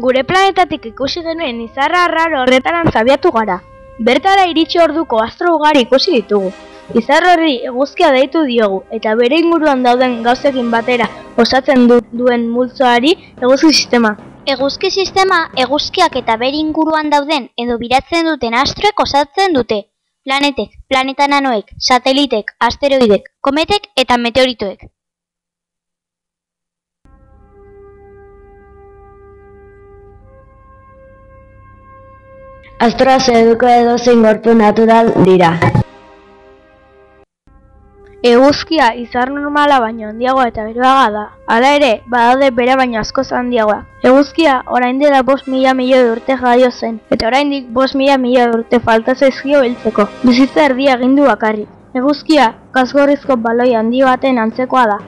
Gure planetatik ikusi genuen izarra arraro horretaran zabiatu gara. Bertara iritsi orduko astro ugari ikusi ditugu. Izar horri eguzkia deitu diogu, eta bere inguruan dauden gauzekin batera osatzen duen multzoari eguzki sistema. Eguzki sistema eguzkiak eta bere inguruan dauden edo biratzen duten astroek osatzen dute. Planetek, planeta nanoek, satelitek, asteroidek, kometek eta meteoritoek. Astroa zeduko edozein gorpu natural dira. Eguzkia izar normala baino handiagoa eta beroaga da. Hala ere, badaude bera baino askoz handiagoa. Eguzkia orain dela 5.000 milioi urte jaio zen, eta oraindik 5.000 milioi urte falta zaizkio heltzeko. Bizitza erdia egin du bakarrik. Eguzkia gasgorrizko baloi handi baten antzekoa da.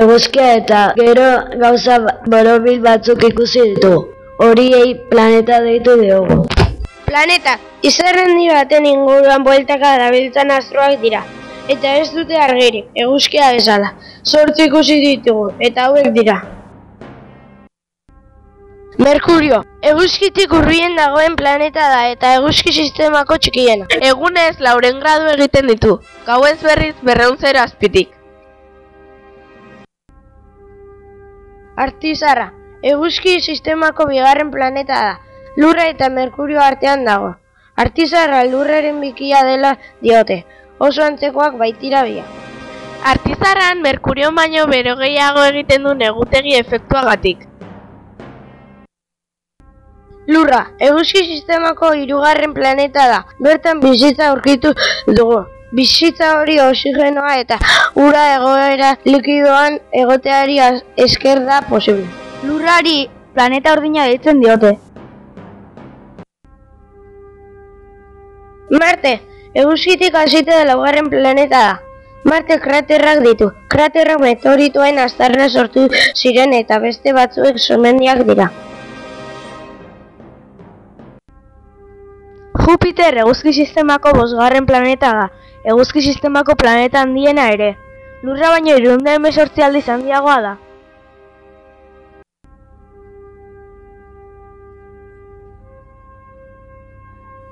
Eguzkia eta gero gauza borobil batzuk ikusi ditugu. Horiei planeta deitu diogu. Planeta, izar handi baten inguruan bueltaka dabiltzan astroak dira. Eta ez dute argirik, eguzkia bezala. 8 ikusi ditugu, eta hauek dira. Merkurio, eguzkitik hurbilen dagoen planeta da eta eguzki sistemako txikiena. Egunez 400 gradu egiten ditu, gauez berriz 200 azpitik. Artizarra, eguzki sistemako bigarren planeta da. Lurra eta Merkurio artean dago. Artizarra lurraren bikia dela diote, oso antzekoak baitira biak. Artizarran Merkurio baino bero gehiago egiten du negutegi efektuagatik. Lurra, eguzki sistemako 3. planeta da. Bertan bizitza aurkitu dugu. Bizitza hori oxigenoa eta ura egoera likidoan egoteari esker da posible. Lurrari planeta urdina deitzen diote. Marte, eguzkitik hasita da 4. planeta da. Marte kraterrak ditu. Kraterrak meteoritoen aztarna sortu ziren eta beste batzuek sumendiak dira. Jupiter eguzki sistemako 5. planeta da. Eguzki sistemako planeta handiena ere. Lurra baino 318 aldiz handiagoa da.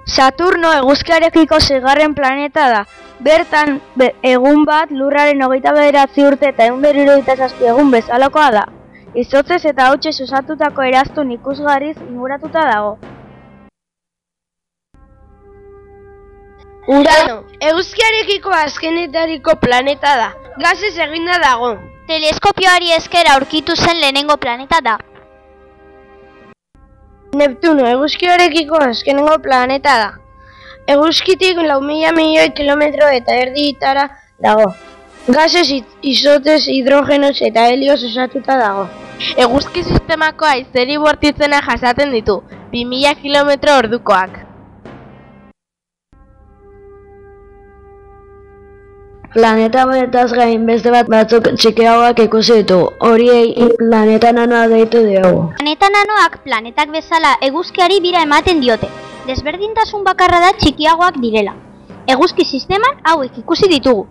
Saturno eguzkiarekiko 6. planeta da. Bertan, egun bat lurraren 29 urte eta 177 egun bezalakoa da. Izotzez eta hautsez osatutako eraztun ikusgarriz inguratuta dago. Urano, eguzkiarekiko azkenetariko planeta da. Gasez eginda dago. Teleskopioari esker aurkitu zen lehenengo planeta da. Neptuno, eguzkiarekiko azkenengo planeta da. Eguzkitik 4.000 milioi kilometro eta erditara dago. Gasez, izotez, hidrogenoz eta helioz osatuta dago. Eguzki sistemako haizeri bortitzena jasaten ditu, 2000 kilometro ordukoak. Planeta honetaz gain beste batzuk txikiagoak ikusi ditugu. Horiei planeta nanoa deitu diogu. Planeta nanoak planetak bezala eguzkiari bira ematen diote. Desberdintasun bakarra da txikiagoak direla. Eguzki sisteman hauek ikusi ditugu.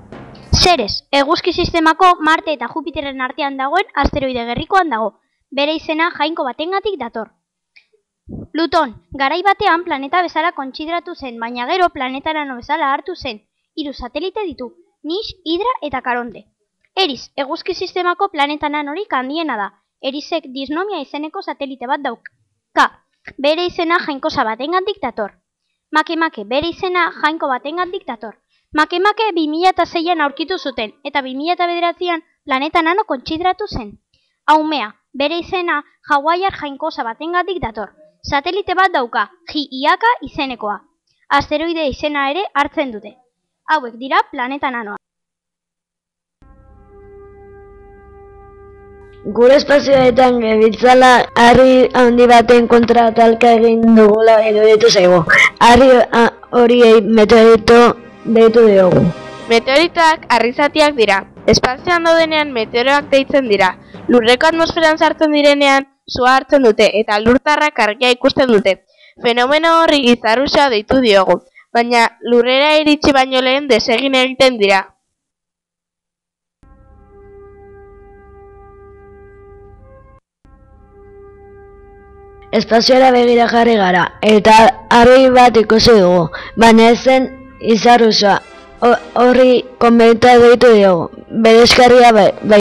Ceres, eguzki sistemako Marte eta Jupiterren artean dagoen asteroide gerrikoan dago. Bere izena jainko batengatik dator. Pluton, garai batean planeta bezala kontsideratu zen, baina gero planeta nano bezala hartu zen. 3 satelite ditu. Nix, Hidra eta Caronte. Eris, eguzki sistemako planeta nanorik handiena da. Erisek Disnomia izeneko satelite bat dauka. Bere izena jainkosa batengatik dator. Makemake, bere izena jainko batengatik dator. Makemake 2006an aurkitu zuten, eta 2009an planeta nano kontsideratu zen. Haumea, bere izena Hawaiiar jainkosa batengatik dator. Satelite bat dauka, Hi'iaka izenekoa. Asteroide izena ere hartzen dute. Hauek dira planeta nanoa. Gure espazioetan gebiltzala harri handi baten kontra talka egin dugula iruditu zaigu. Harri horiei meteorito deitu diogu. Meteoritoak harrizatiak dira. Espazioan daudenean meteoroak deitzen dira. Lurreko atmosferan sartzen direnean sua hartzen dute eta lurtarrak argia ikusten dute. Fenomeno horri gizarruxa deitu diogu. Baina lurrera iritsi baino lehen desegin egiten dira. Espazioara begira jarri gara, eta harri bat ikusi dugu, baina ez zen izar osoa. Horri kometa deitu diogu, bereskarria bai.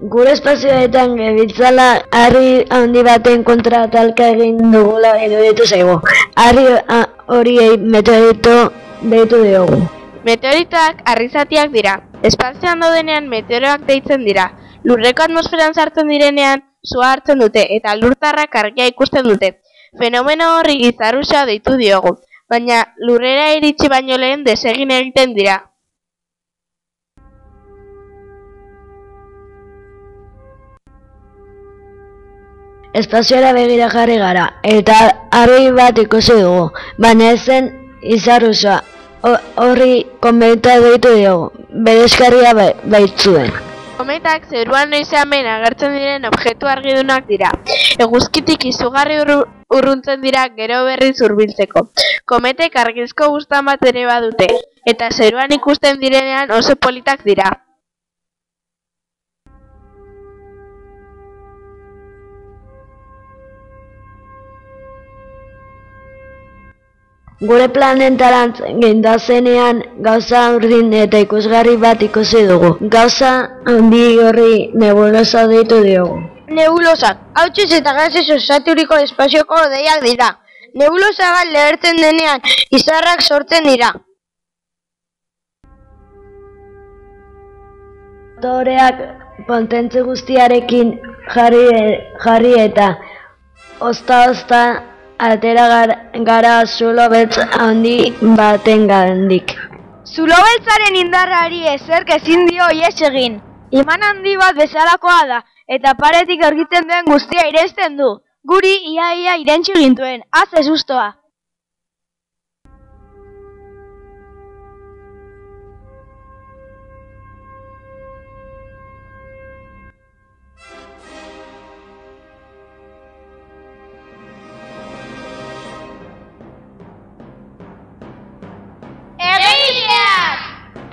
Gure espazioetan gebiltzala harri handi baten kontra talka egin dugula iruditu zaigu. Harri horiei meteorito deitu diogu. Meteoritoak harri zatiak dira. Espazioan daudenean meteoroak deitzen dira. Lurreko atmosferan sartzen direnean sua hartzen dute eta lurtarrak argia ikusten dute. Fenomeno horri izarruxa deitu diogu, baina lurrera iritsi baino lehen desegin egiten dira. Espazioara begira jarri gara, eta harri bat ikusi dugu, baina ez zen izar osoa. Horri kometa deitu diogu, bereskarria baitzuen. Kometak zeruan noizean behin agertzen diren objektu argidunak dira. Eguzkitik izugarri urruntzen dira gero berriz hurbiltzeko. Kometek argizko buztan bat ere badute, eta zeruan ikusten direnean oso politak dira. Gure planetarantz gindazenean gauza urdin eta ikusgarri bat ikusi dugu. Gauza handi horri nebulosa deitu diogu. Nebulosak, hautsez eta gasez osaturiko espazioko hodeiak dira. Nebulosa bat lehertzen denean izarrak sortzen dira. Motoreak potentzi guztiarekin jarri eta ozta atera gara zulo beltz handi batengandik. Zulo beltzaren indarrari ezerk ezin dio ihes egin. Iman handi bat bezalakoa da, eta paretik argitzen duen guztia irensten du. Guri ia irentsi gintuen, az ezustoa.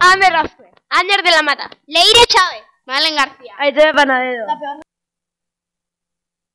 Ander Azkue, Ander de la Mata, Leire Chávez. Malen García. Aite Panadero.